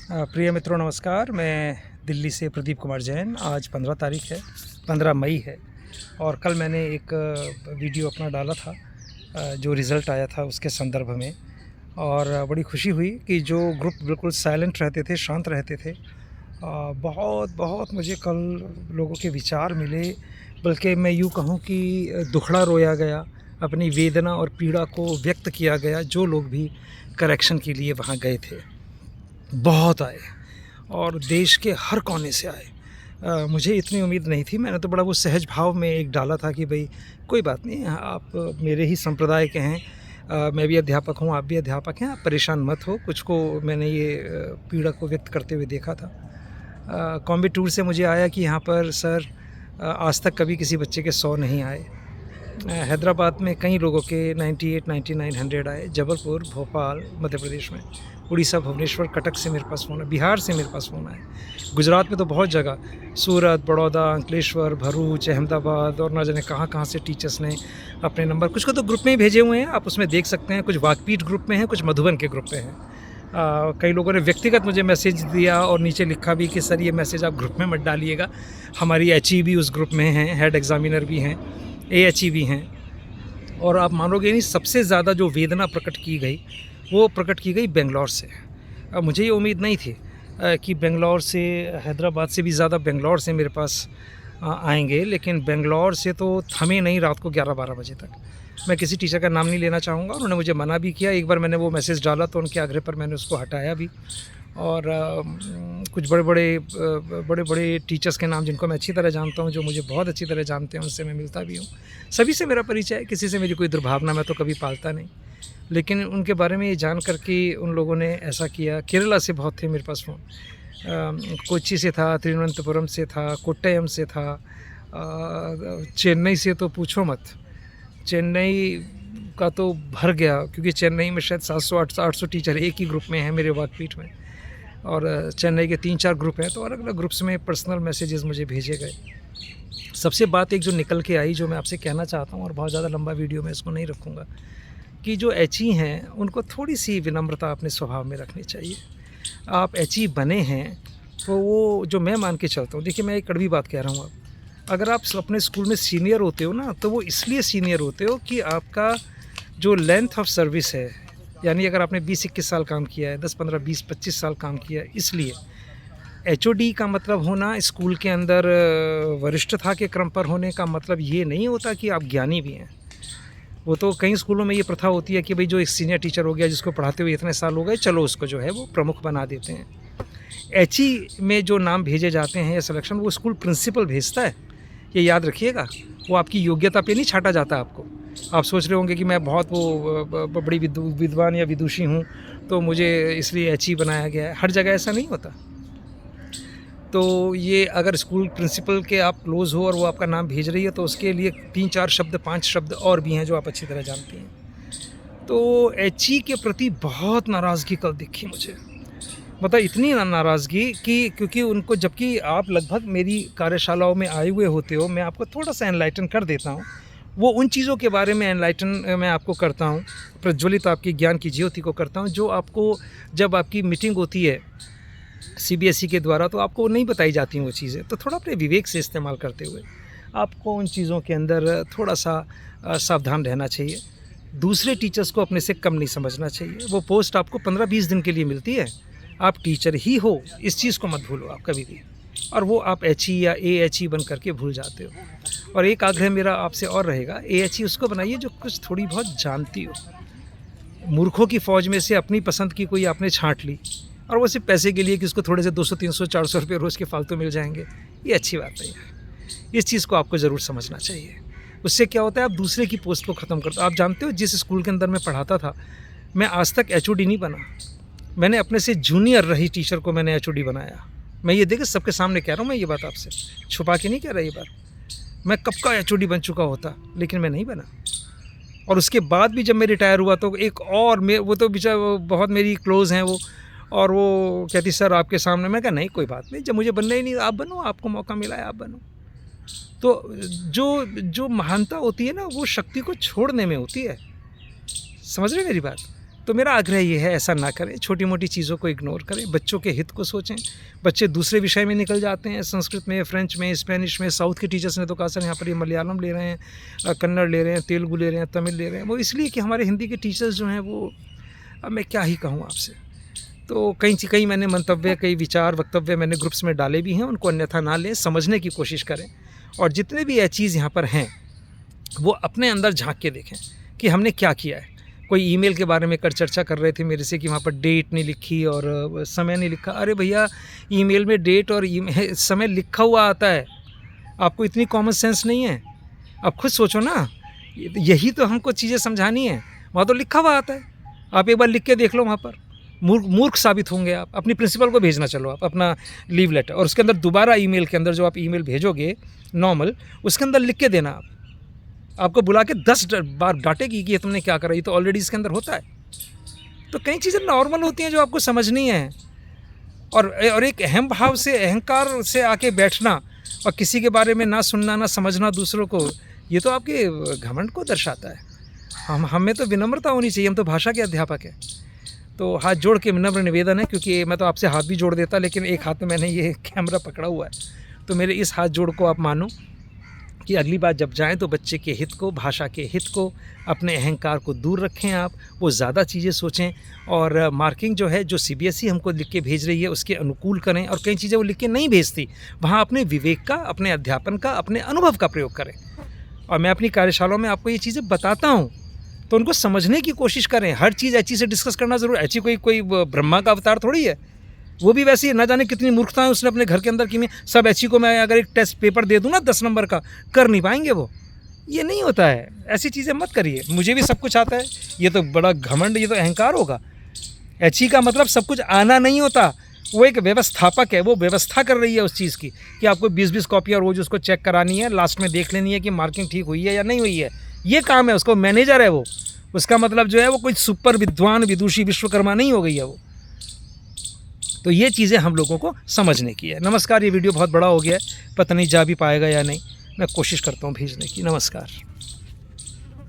प्रिय मित्रों नमस्कार। मैं दिल्ली से प्रदीप कुमार जैन। आज 15 तारीख है, 15 मई है और कल मैंने एक वीडियो अपना डाला था जो रिज़ल्ट आया था उसके संदर्भ में। और बड़ी खुशी हुई कि जो ग्रुप बिल्कुल साइलेंट रहते थे, शांत रहते थे, बहुत बहुत मुझे कल लोगों के विचार मिले। बल्कि मैं यूँ कहूँ कि दुखड़ा रोया गया, अपनी वेदना और पीड़ा को व्यक्त किया गया। जो लोग भी करेक्शन के लिए वहाँ गए थे बहुत आए और देश के हर कोने से आए। मुझे इतनी उम्मीद नहीं थी। मैंने तो बड़ा वो सहज भाव में एक डाला था कि भाई कोई बात नहीं, आप मेरे ही संप्रदाय के हैं, मैं भी अध्यापक हूँ, आप भी अध्यापक हैं, आप परेशान मत हो। कुछ को मैंने ये पीड़ा को व्यक्त करते हुए देखा था। कॉम्बे टूर से मुझे आया कि यहाँ पर सर आज तक कभी किसी बच्चे के 100 नहीं आए। हैदराबाद में कई लोगों के 98, 99, 100 आए। जबलपुर, भोपाल, मध्य प्रदेश में, उड़ीसा, भुवनेश्वर, कटक से मेरे पास फ़ोन है, बिहार से मेरे पास फ़ोन आए। गुजरात में तो बहुत जगह, सूरत, बड़ौदा, अंकलेश्वर, भरूच, अहमदाबाद और ना जाने कहाँ-कहाँ से टीचर्स ने अपने नंबर, कुछ को तो ग्रुप में ही भेजे हुए हैं, आप उसमें देख सकते हैं। कुछ वाकपीठ ग्रुप में हैं, कुछ मधुबन के ग्रुप में हैं। कई लोगों ने व्यक्तिगत मुझे मैसेज दिया और नीचे लिखा भी कि सर ये मैसेज आप ग्रुप में मत डालिएगा। हमारी एचई भी उस ग्रुप में हैं, हेड एग्ज़ामिनर भी हैं, एएचई भी हैं। और आप मानोगे नहीं, सबसे ज़्यादा जो वेदना प्रकट की गई वो प्रकट की गई बेंगलौर से। मुझे ये उम्मीद नहीं थी कि बेंगलौर से, हैदराबाद से भी ज़्यादा बेंगलौर से मेरे पास आएंगे। लेकिन बेंगलौर से तो थमे नहीं रात को 11-12 बजे तक। मैं किसी टीचर का नाम नहीं लेना चाहूँगा, उन्होंने मुझे मना भी किया। एक बार मैंने वो मैसेज डाला तो उनके आग्रह पर मैंने उसको हटाया भी। और कुछ बड़े-बड़े टीचर्स के नाम जिनको मैं अच्छी तरह जानता हूँ, जो मुझे बहुत अच्छी तरह जानते हैं, उनसे मैं मिलता भी हूँ। सभी से मेरा परिचय है, किसी से मेरी कोई दुर्भावना मैं तो कभी पालता नहीं। लेकिन उनके बारे में ये जान कर कि उन लोगों ने ऐसा किया। केरला से बहुत थे मेरे पास फ़ोन, कोच्चि से था, तिरुवनंतपुरम से था, कोट्टयम से था, चेन्नई से तो पूछो मत। चेन्नई का तो भर गया, क्योंकि चेन्नई में शायद 700-800 टीचर एक ही ग्रुप में हैं मेरे वाकपीठ में। और चेन्नई के 3-4 ग्रुप हैं, तो अलग-अलग ग्रुप्स में पर्सनल मैसेजेस मुझे भेजे गए। सबसे बात एक जो निकल के आई, जो मैं आपसे कहना चाहता हूँ, और बहुत ज़्यादा लंबा वीडियो मैं इसको नहीं रखूँगा, कि जो एचई हैं उनको थोड़ी-सी विनम्रता अपने स्वभाव में रखनी चाहिए। आप एचई बने हैं तो वो, जो मैं मान के चलता हूँ, देखिए मैं एक कड़वी बात कह रहा हूँ। अगर आप अपने स्कूल में सीनियर होते हो ना, तो वो इसलिए सीनियर होते हो कि आपका जो लेंथ ऑफ सर्विस है, यानी अगर आपने 20-21 साल काम किया है, 10, 15, 20, 25 साल काम किया है, इसलिए एचओडी का मतलब होना स्कूल के अंदर वरिष्ठता के क्रम पर होने का मतलब ये नहीं होता कि आप ज्ञानी भी हैं। वो तो कई स्कूलों में ये प्रथा होती है कि भाई जो एक सीनियर टीचर हो गया, जिसको पढ़ाते हुए इतने साल हो गए, चलो उसको जो है वो प्रमुख बना देते हैं। एचई में जो नाम भेजे जाते हैं या सिलेक्शन, वो स्कूल प्रिंसिपल भेजता है, ये याद रखिएगा। वो आपकी योग्यता पे नहीं छांटा जाता आपको। आप सोच रहे होंगे कि मैं बहुत वो बड़ी विद्वान या विदुषी हूँ तो मुझे इसलिए एचई बनाया गया है। हर जगह ऐसा नहीं होता। तो ये अगर स्कूल प्रिंसिपल के आप क्लोज़ हो और वो आपका नाम भेज रही है, तो उसके लिए 3-4 शब्द, 5 शब्द और भी हैं जो आप अच्छी तरह जानती हैं। तो एचई के प्रति बहुत नाराज़गी कल दिखी मुझे। मतलब इतनी नाराज़गी कि, क्योंकि उनको, जबकि आप लगभग मेरी कार्यशालाओं में आए हुए होते हो, मैं आपको थोड़ा-सा एनलाइटन कर देता हूँ। वो उन चीज़ों के बारे में एनलाइटन मैं आपको करता हूँ, प्रज्वलित आपकी ज्ञान की ज्योति को करता हूँ, जो आपको, जब आपकी मीटिंग होती है सीबीएसई के द्वारा, तो आपको नहीं बताई जाती हैं वो चीज़ें। तो थोड़ा अपने विवेक से इस्तेमाल करते हुए आपको उन चीज़ों के अंदर थोड़ा-सा सावधान रहना चाहिए। दूसरे टीचर्स को अपने से कम नहीं समझना चाहिए। वो पोस्ट आपको 15-20 दिन के लिए मिलती है। आप टीचर ही हो, इस चीज़ को मत भूलो आप कभी भी। और वो आप एचई या एएचई बन करके भूल जाते हो। और एक आग्रह मेरा आपसे और रहेगा, एएचई उसको बनाइए जो कुछ थोड़ी बहुत जानती हो। मूर्खों की फ़ौज में से अपनी पसंद की कोई आपने छाँट ली, और वो सिर्फ पैसे के लिए कि उसको थोड़े से 200, 300, 400 रुपये रोज़ के फालतू मिल जाएंगे, ये अच्छी बात नहीं है। इस चीज़ को आपको ज़रूर समझना चाहिए। उससे क्या होता है, आप दूसरे की पोस्ट को ख़त्म करते हो। आप जानते हो, जिस स्कूल के अंदर मैं पढ़ाता था, मैं आज तक एचओडी नहीं बना। मैंने अपने से जूनियर रही टीचर को मैंने एचओडी बनाया। मैं ये देखिए सबके सामने कह रहा हूँ, मैं ये बात आपसे छुपा के नहीं कह रहा ये बात। मैं कब का एचओडी बन चुका होता, लेकिन मैं नहीं बना। और उसके बाद भी जब मैं रिटायर हुआ, तो एक और वो तो बेचारा बहुत मेरी क्लोज़ हैं वो, और वो कहती सर आपके सामने। मैं कहा नहीं, कोई बात नहीं, जब मुझे बनना ही नहीं, आप बनो, आपको मौका मिला है आप बनो। तो जो महानता होती है ना, वो शक्ति को छोड़ने में होती है। समझ रहे मेरी बात? तो मेरा आग्रह ये है, ऐसा ना करें, छोटी मोटी चीज़ों को इग्नोर करें, बच्चों के हित को सोचें। बच्चे दूसरे विषय में निकल जाते हैं, संस्कृत में, फ्रेंच में, स्पेनिश में। साउथ के टीचर्स ने तो कहा सर यहाँ पर ये मलयालम ले रहे हैं, कन्नड़ ले रहे हैं, तेलुगु ले रहे हैं, तमिल ले रहे हैं। वो इसलिए कि हमारे हिंदी के टीचर्स जो हैं वो, अब मैं क्या ही कहूँ आपसे। तो कई मैंने मंतव्य, कई विचार, वक्तव्य मैंने ग्रुप्स में डाले भी हैं, उनको अन्यथा ना लें, समझने की कोशिश करें। और जितने भी ये चीज़ यहाँ पर हैं वो अपने अंदर झांक के देखें कि हमने क्या किया है। कोई ईमेल के बारे में कर चर्चा कर रहे थे मेरे से कि वहाँ पर डेट नहीं लिखी और समय नहीं लिखा। अरे भैया, ईमेल में डेट और समय लिखा हुआ आता है, आपको इतनी कॉमन सेंस नहीं है? आप खुद सोचो ना, यही तो हमको चीज़ें समझानी है। वहाँ तो लिखा हुआ आता है, आप एक बार लिख के देख लो। वहाँ पर मूर्ख साबित होंगे आप। अपनी प्रिंसिपल को भेजना, चलो आप अपना लीव लेटर, और उसके अंदर दोबारा ईमेल के अंदर जो आप ईमेल भेजोगे नॉर्मल, उसके अंदर लिख के देना। आप आपको बुला के 10 बार डांटेगी कि ये तुमने क्या करा, ये तो ऑलरेडी इसके अंदर होता है। तो कई चीज़ें नॉर्मल होती हैं जो आपको समझनी है। और एक अहम भाव से, अहंकार से आके बैठना और किसी के बारे में ना सुनना, ना समझना दूसरों को, ये तो आपके घमंड को दर्शाता है। हमें तो विनम्रता होनी चाहिए, हम तो भाषा के अध्यापक हैं। तो हाथ जोड़ के विनम्र निवेदन है, क्योंकि मैं तो आपसे हाथ भी जोड़ देता, लेकिन एक हाथ में मैंने ये कैमरा पकड़ा हुआ है। तो मेरे इस हाथ जोड़ को आप मानो कि अगली बार जब जाएं तो बच्चे के हित को, भाषा के हित को, अपने अहंकार को दूर रखें। आप वो ज़्यादा चीज़ें सोचें, और मार्किंग जो है, जो CBSE हमको लिख के भेज रही है, उसके अनुकूल करें। और कई चीज़ें वो लिख के नहीं भेजती, वहाँ अपने विवेक का, अपने अध्यापन का, अपने अनुभव का प्रयोग करें। और मैं अपनी कार्यशालाओं में आपको ये चीज़ें बताता हूँ, तो उनको समझने की कोशिश करें। हर चीज़ एची से डिस्कस करना ज़रूर, एची कोई ब्रह्मा का अवतार थोड़ी है। वो भी वैसे ही, ना जाने कितनी मूर्खता है उसने अपने घर के अंदर की। मैं सब एची को मैं अगर एक टेस्ट पेपर दे दूँ ना 10 नंबर का, कर नहीं पाएंगे वो। ये नहीं होता है, ऐसी चीज़ें मत करिए। मुझे भी सब कुछ आता है, ये तो बड़ा घमंड, ये तो अहंकार होगा। एची का मतलब सब कुछ आना नहीं होता, वो एक व्यवस्थापक है, वो व्यवस्था कर रही है उस चीज़ की कि आपको 20-20 कॉपियाँ रोज़ उसको चेक करानी है, लास्ट में देख लेनी है कि मार्किंग ठीक हुई है या नहीं हुई है। ये काम है उसको, मैनेजर है वो। उसका मतलब जो है वो कोई सुपर विद्वान, विदुषी, विश्वकर्मा नहीं हो गई है वो। तो ये चीज़ें हम लोगों को समझने की है। नमस्कार। ये वीडियो बहुत बड़ा हो गया है, पता नहीं जा भी पाएगा या नहीं, मैं कोशिश करता हूँ भेजने की। नमस्कार।